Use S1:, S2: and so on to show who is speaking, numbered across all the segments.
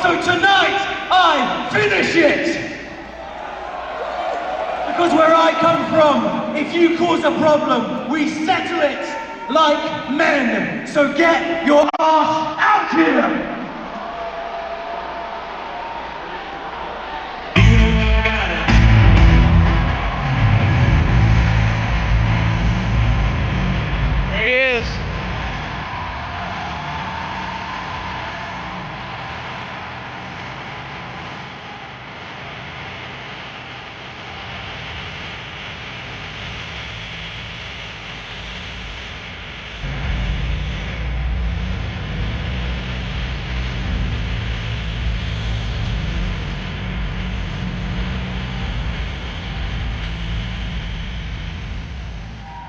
S1: So tonight, I finish it! Because where I come from, if you cause a problem, we settle it like men. So get your ass out here!
S2: There he is.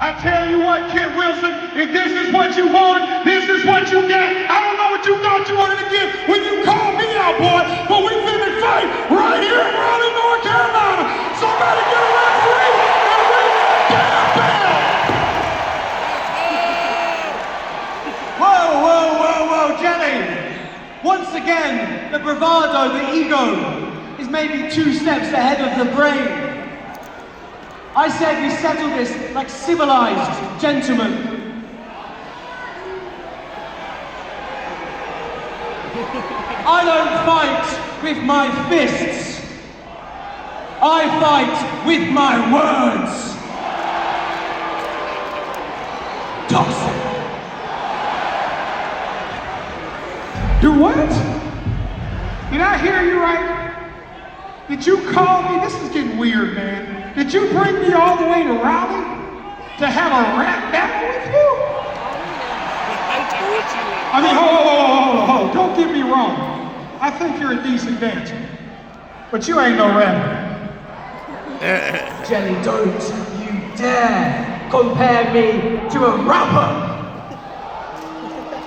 S3: I tell you what, Kit Wilson, if this is what you want, this is what you get. I don't know what you thought you wanted to get when you called me out, boy, but we finna fight right here in Raleigh, North Carolina. Somebody get a referee and ring that bell.
S1: Whoa, Jelly! Once again, the bravado, the ego, is maybe 2 steps ahead of the brain. I said we settle this like civilized gentlemen. I don't fight with my fists. I fight with my words. Toxic.
S3: Do what? Did I hear you right? Did you call me? This is getting weird, man. Did you bring me all the way to Raleigh to have a rap battle with you? I mean, hold. Don't get me wrong. I think you're a decent dancer, but you ain't no rapper.
S1: Jelly, don't you dare compare me to a rapper!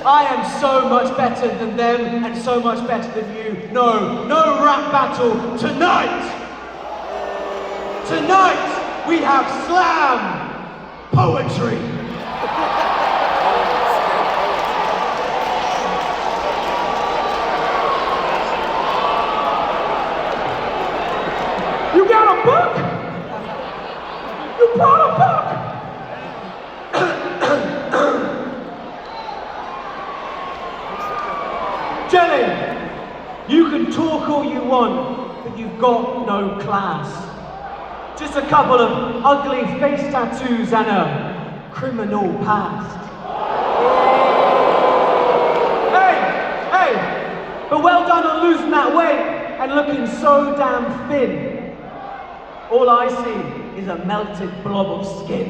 S1: I am so much better than them and so much better than you. No rap battle tonight! Tonight, we have slam poetry.
S3: You got a book? You brought a book?
S1: Jelly, you can talk all you want, but you've got no class. Just a couple of ugly face tattoos and a criminal past. Hey, but well done on losing that weight and looking so damn thin. All I see is a melted blob of skin.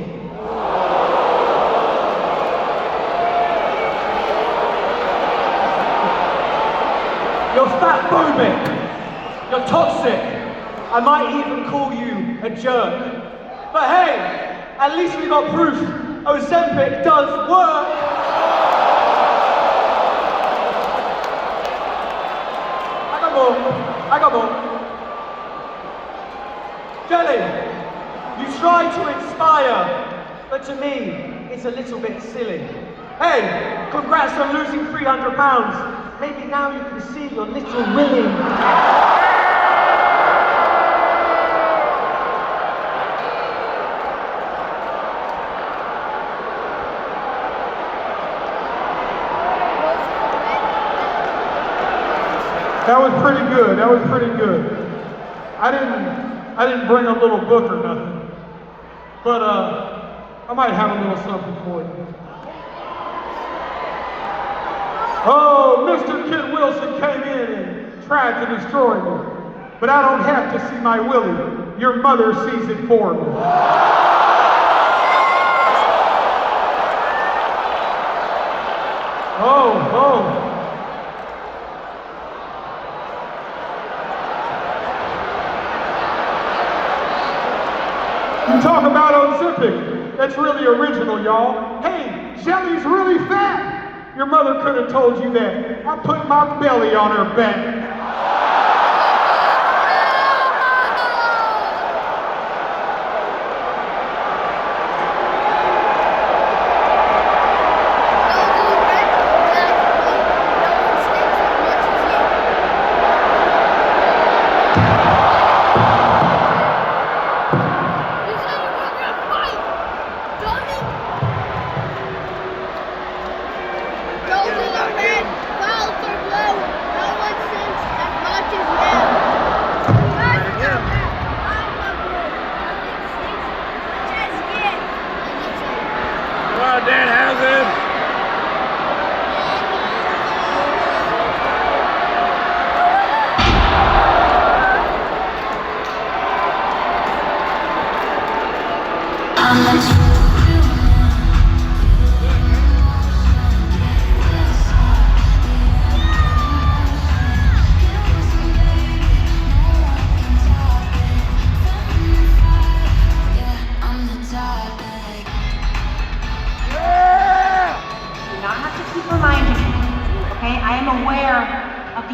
S1: You're fat-phobic. You're toxic. I might even call you a jerk. But hey, at least we got proof Ozempic does work. I got more. Jelly, you try to inspire, but to me, it's a little bit silly. Hey, congrats on losing 300 pounds. Maybe now you can see your little Willie.
S3: That was pretty good. I didn't bring a little book or nothing, but I might have a little something for you. Oh, Mr. Kit Wilson came in and tried to destroy me, but I don't have to see my Willie. Your mother sees it for me. Oh. You talk about Ozempic. That's really original, y'all. Hey, Jelly's really fat. Your mother could have told you that. I put my belly on her back.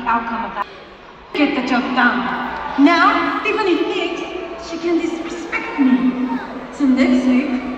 S2: the outcome of that. Get the job done. Now, Tiffany thinks she can disrespect me. So next week,